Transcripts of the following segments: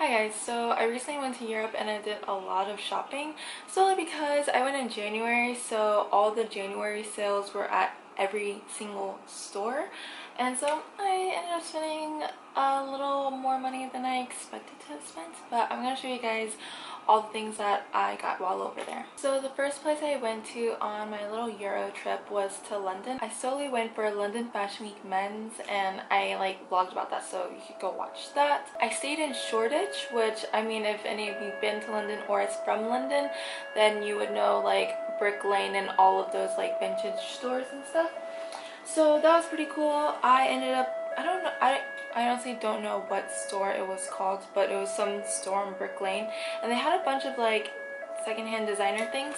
Hi guys, so I recently went to Europe and I did a lot of shopping solely because I went in January, so all the January sales were at every single store, and so I ended up spending a little more money than I expected to have spent, but I'm going to show you guys all the things that I got while over there. So the first place I went to on my little Euro trip was to London. I solely went for London Fashion Week men's, and I vlogged about that, so you could go watch that. I stayed in Shoreditch, which, I mean, if any of you've been to London or is from London, then you would know like Brick Lane and all of those like vintage stores and stuff. So that was pretty cool. I ended up, I honestly don't know what store it was called, but it was some store on Brick Lane, and they had a bunch of like secondhand designer things,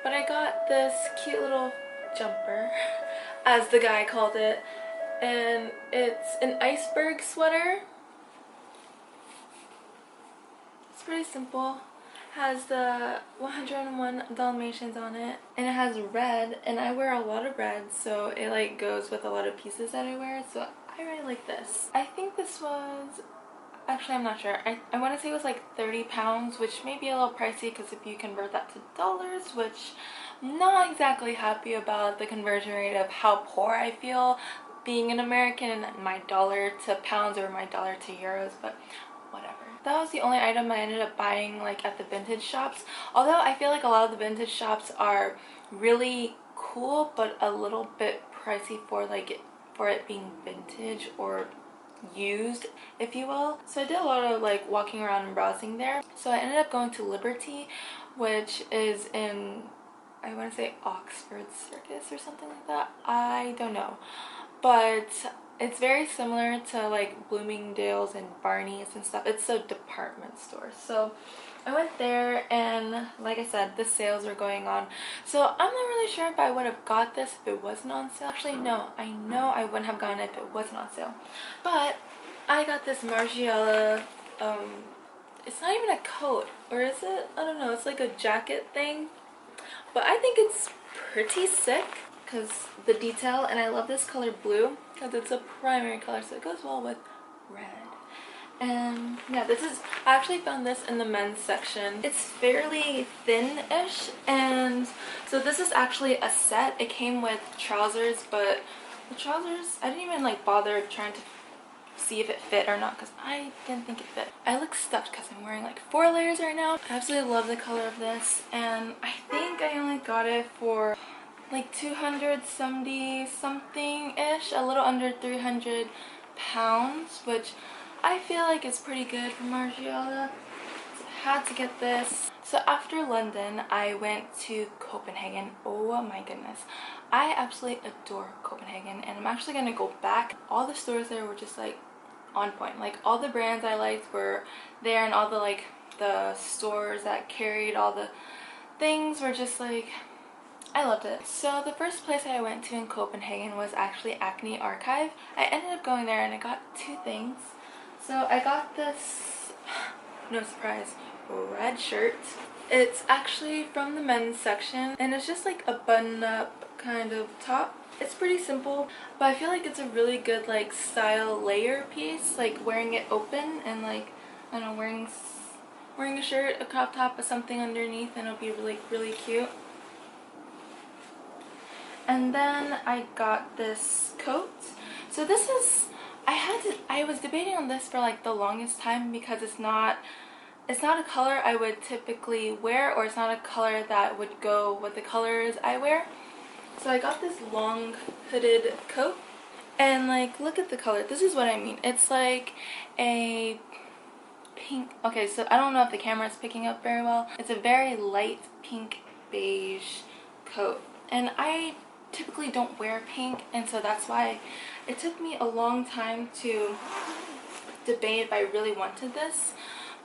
but I got this cute little jumper as the guy called it, and it's an Iceberg sweater. It's pretty simple. Has the 101 Dalmatians on it, and it has red, and I wear a lot of red, so it like goes with a lot of pieces that I wear, so I really like this. I think this was, actually I'm not sure, I want to say it was like 30 pounds, which may be a little pricey because if you convert that to dollars, which I'm not exactly happy about the conversion rate of how poor I feel being an American and my dollar to pounds or my dollar to euros, but whatever. That was the only item I ended up buying like at the vintage shops, although I feel like a lot of the vintage shops are really cool but a little bit pricey for it being vintage or used, if you will. So I did a lot of like walking around and browsing there. So I ended up going to Liberty, which is in, I want to say Oxford Circus or something like that. I don't know, but it's very similar to like Bloomingdale's and Barney's and stuff. It's a department store. So I went there, and like I said, the sales are going on. So I'm not really sure if I would have got this if it wasn't on sale. Actually, no, I know I wouldn't have gotten it if it wasn't on sale. But I got this Margiela, it's not even a coat, or is it? I don't know, it's like a jacket thing. But I think it's pretty sick because the detail, and I love this color blue because it's a primary color, so it goes well with red. And yeah, I actually found this in the men's section. It's fairly thin-ish, and so this is actually a set. It came with trousers, but the trousers, I didn't even like bother trying to see if it fit or not because I didn't think it fit. I look stuffed because I'm wearing like 4 layers right now. I absolutely love the color of this, and I think I only got it for like 270 something ish, a little under 300 pounds, which I feel like is pretty good for Margiela. So I had to get this. So after London, I went to Copenhagen. Oh my goodness, I absolutely adore Copenhagen, and I'm actually gonna go back. All the stores there were just like on point. Like all the brands I liked were there, and all the like the stores that carried all the things were just like, I loved it. So the first place I went to in Copenhagen was actually Acne Archive. I ended up going there and I got 2 things. So I got this, no surprise, red shirt. It's actually from the men's section, and it's just like a button-up kind of top. It's pretty simple, but I feel like it's a really good like style layer piece, like wearing it open and like, I don't know, wearing a shirt, a crop top with something underneath, and it'll be really cute. And then I got this coat. So this is, I was debating on this for like the longest time because it's not a color I would typically wear, or it's not a color that would go with the colors I wear. So I got this long hooded coat, and like look at the color. This is what I mean. It's like a pink, okay, so I don't know if the camera is picking up very well. It's a very light pink beige coat, and I typically don't wear pink, and so that's why it took me a long time to debate if I really wanted this,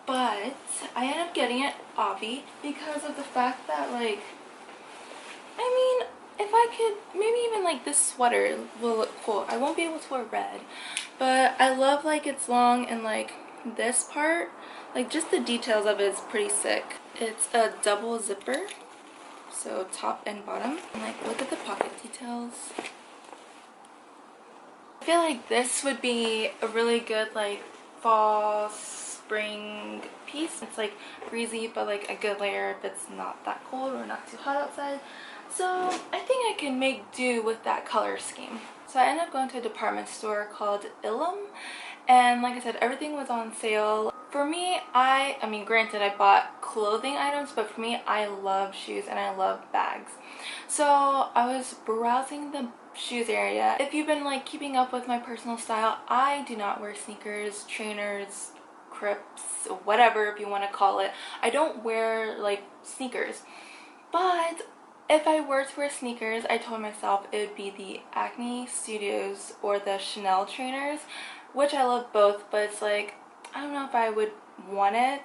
but I ended up getting it obvi because of the fact that, like, I mean, if I could, maybe even like this sweater will look cool. I won't be able to wear red, but I love like it's long, and like this part, like just the details of it is pretty sick. It's a double zipper, so top and bottom, and like look at the pocket details. I feel like this would be a really good like fall spring piece. It's like breezy, but like a good layer if it's not that cold or not too hot outside. So I think I can make do with that color scheme. So I ended up going to a department store called Ilum, and like I said, everything was on sale. For me, I mean, granted, I bought clothing items, but for me, I love shoes and I love bags. So I was browsing the shoes area. If you've been like keeping up with my personal style, I do not wear sneakers, trainers, crips, whatever if you want to call it. I don't wear like sneakers, but if I were to wear sneakers, I told myself it would be the Acne Studios or the Chanel trainers, which I love both, but it's like, I don't know if I would want it,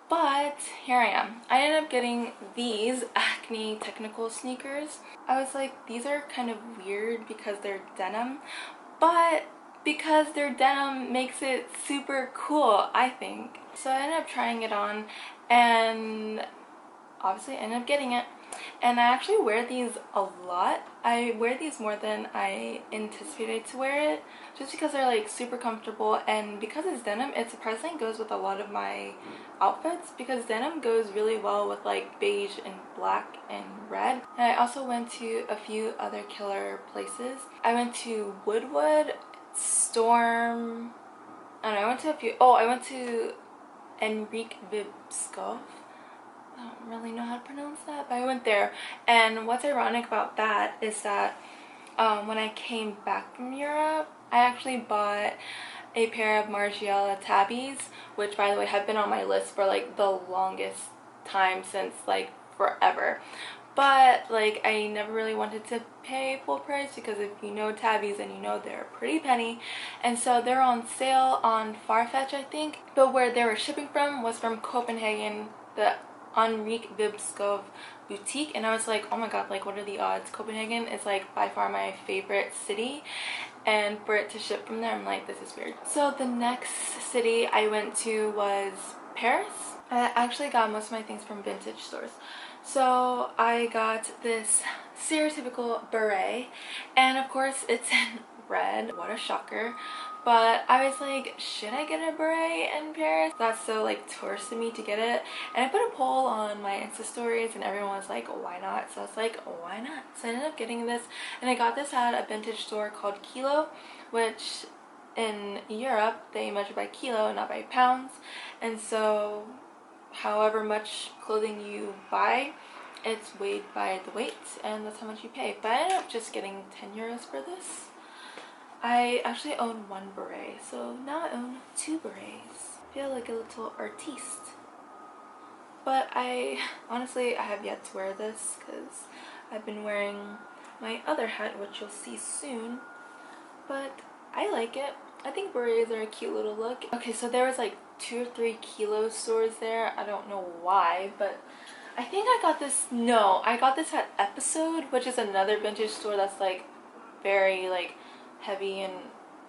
but here I am. I ended up getting these Acne technical sneakers. I was like, these are kind of weird because they're denim, but because they're denim makes it super cool, I think. So I ended up trying it on, and obviously I ended up getting it. And I actually wear these a lot. I wear these more than I anticipated to wear it, just because they're like super comfortable, and because it's denim, it surprisingly goes with a lot of my outfits, because denim goes really well with like beige and black and red. And I also went to a few other killer places. I went to Woodwood, Storm, and I went to a few, I went to Enrique Vibskov. I don't really know how to pronounce that, but I went there. And what's ironic about that is that when I came back from Europe, I actually bought a pair of Margiela tabbies, which by the way have been on my list for like the longest time, since like forever. But like I never really wanted to pay full price, because if you know tabbies, and you know they're a pretty penny, and so they're on sale on Farfetch, I think. But where they were shipping from was from Copenhagen, the Enrique Vibskov boutique, and I was like, oh my god, like what are the odds? Copenhagen is like by far my favorite city, and for it to ship from there, I'm like, this is weird. So the next city I went to was Paris. I actually got most of my things from vintage stores. So I got this stereotypical beret, and of course it's in red. What a shocker. But I was like, should I get a beret in Paris? That's so like tourist of me to get it. And I put a poll on my Insta stories, and everyone was like, why not? So I was like, why not? So I ended up getting this, and I got this at a vintage store called Kilo, which in Europe they measure by kilo, not by pounds. And so however much clothing you buy, it's weighed by the weight, and that's how much you pay. But I ended up just getting 10 euros for this. I actually own one beret, so now I own 2 berets. I feel like a little artiste. But honestly, I have yet to wear this because I've been wearing my other hat, which you'll see soon. But I like it. I think berets are a cute little look. Okay, so there was like 2 or 3 Kilo stores there. I don't know why, but I think I got this, no, I got this at Episode, which is another vintage store that's like very like heavy in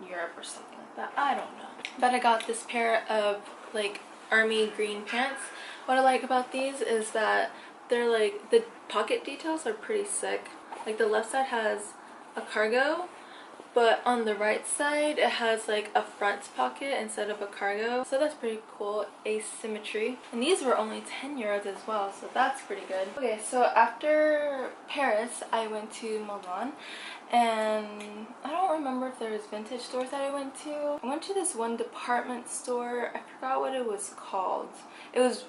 Europe or something like that. I don't know. But I got this pair of like army green pants. What I like about these is that they're like, the pocket details are pretty sick. Like the left side has a cargo, but on the right side it has like a front pocket instead of a cargo, so that's pretty cool. Asymmetry. And these were only 10 euros as well, so that's pretty good. Okay, so after Paris I went to Milan, and I don't remember if there was vintage stores that I went to. I went to this one department store. I forgot what it was called. It's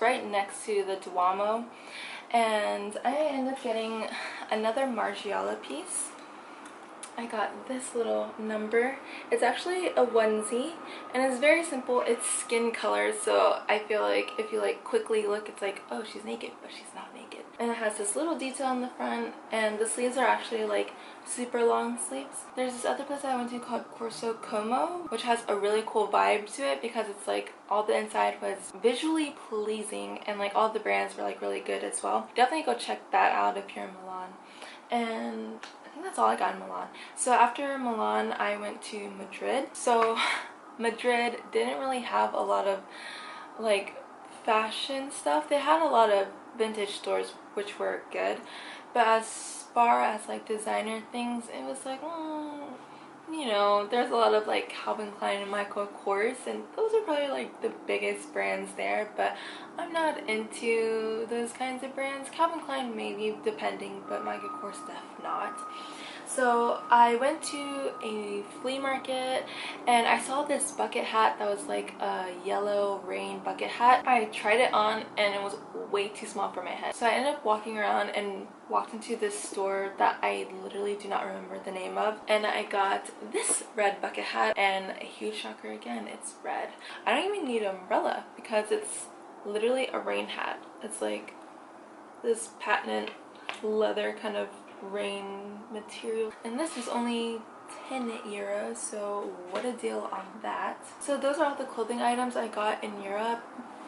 right next to the Duomo, and I ended up getting another Margiela piece. I got this little number. It's actually a onesie, and it's very simple. It's skin color, so I feel like if you like quickly look, it's like, oh, she's naked, but she's not naked. And it has this little detail on the front, and the sleeves are actually like super long sleeves. There's this other place I went to called Corso Como, which has a really cool vibe to it, because it's like all the inside was visually pleasing, and like all the brands were like really good as well. Definitely go check that out if you're in Milan. And I think that's all I got in Milan. So after Milan I went to Madrid. So Madrid didn't really have a lot of like fashion stuff. They had a lot of vintage stores which were good, but as far as like designer things, it was like you know, there's a lot of like Calvin Klein and Michael Kors, and those are probably like the biggest brands there, but I'm not into those kinds of brands. Calvin Klein maybe, depending, but Michael Kors def not. So I went to a flea market and I saw this bucket hat that was like a yellow rain bucket hat. I tried it on and it was way too small for my head. So I ended up walking around and walked into this store that I literally do not remember the name of, and I got this red bucket hat, and a huge shocker again, it's red. I don't even need an umbrella because it's literally a rain hat. It's like this patent leather kind of rain material, and this was only 10 euros, so what a deal on that. So those are all the clothing items I got in Europe.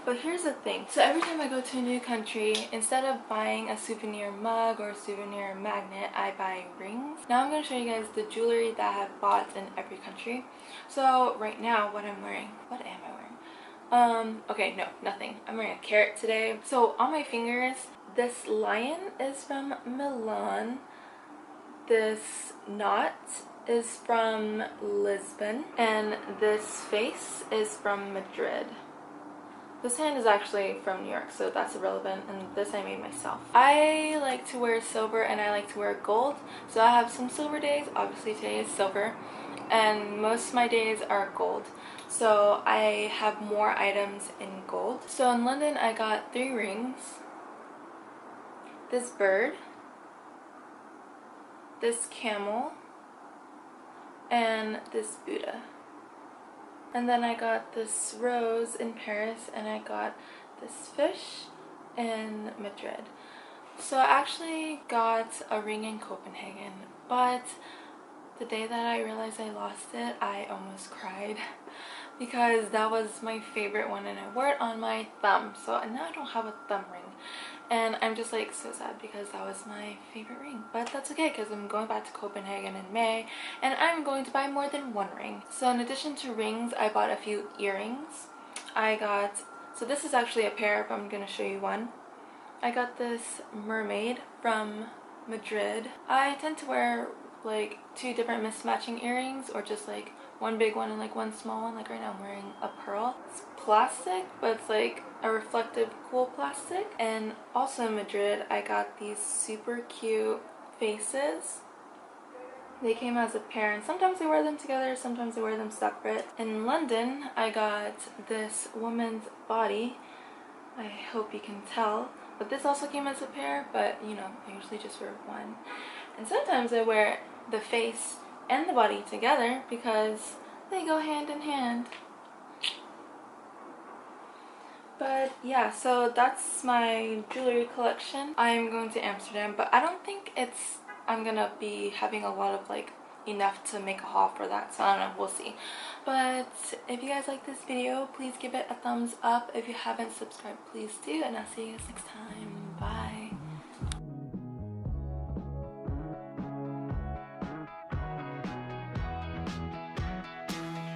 But here's the thing, so every time I go to a new country, instead of buying a souvenir mug or a souvenir magnet, I buy rings. Now I'm going to show you guys the jewelry that I have bought in every country. So right now, what I'm wearing, what am I wearing? Okay, no, nothing. I'm wearing a carrot today. So on my fingers, this lion is from Milan. This knot is from Lisbon. And this face is from Madrid. This hand is actually from New York, so that's irrelevant, and this I made myself. I like to wear silver and I like to wear gold, so I have some silver days. Obviously today is silver, and most of my days are gold. So I have more items in gold. So in London I got 3 rings, this bird, this camel, and this Buddha. And then I got this rose in Paris, and I got this fish in Madrid. So I actually got a ring in Copenhagen, but the day that I realized I lost it, I almost cried because that was my favorite one and I wore it on my thumb. So now I don't have a thumb ring. And I'm just like so sad because that was my favorite ring. But that's okay because I'm going back to Copenhagen in May and I'm going to buy more than 1 ring. So in addition to rings, I bought a few earrings. I got, so this is actually a pair, but I'm going to show you one. I got this mermaid from Madrid. I tend to wear like 2 different mismatching earrings, or just like 1 big one and like 1 small one. Like right now I'm wearing a pearl. It's plastic, but it's like a reflective cool plastic. And also in Madrid I got these super cute faces. They came as a pair, and sometimes I wear them together, sometimes I wear them separate. In London I got this woman's body. I hope you can tell, but this also came as a pair, but you know, I usually just wear one. And sometimes I wear the face and the body together because they go hand in hand. But yeah, so that's my jewelry collection. I'm going to Amsterdam, but I don't think I'm gonna be having a lot of like enough to make a haul for that, so I don't know, we'll see. But if you guys like this video, please give it a thumbs up. If you haven't subscribed, please do, and I'll see you guys next time.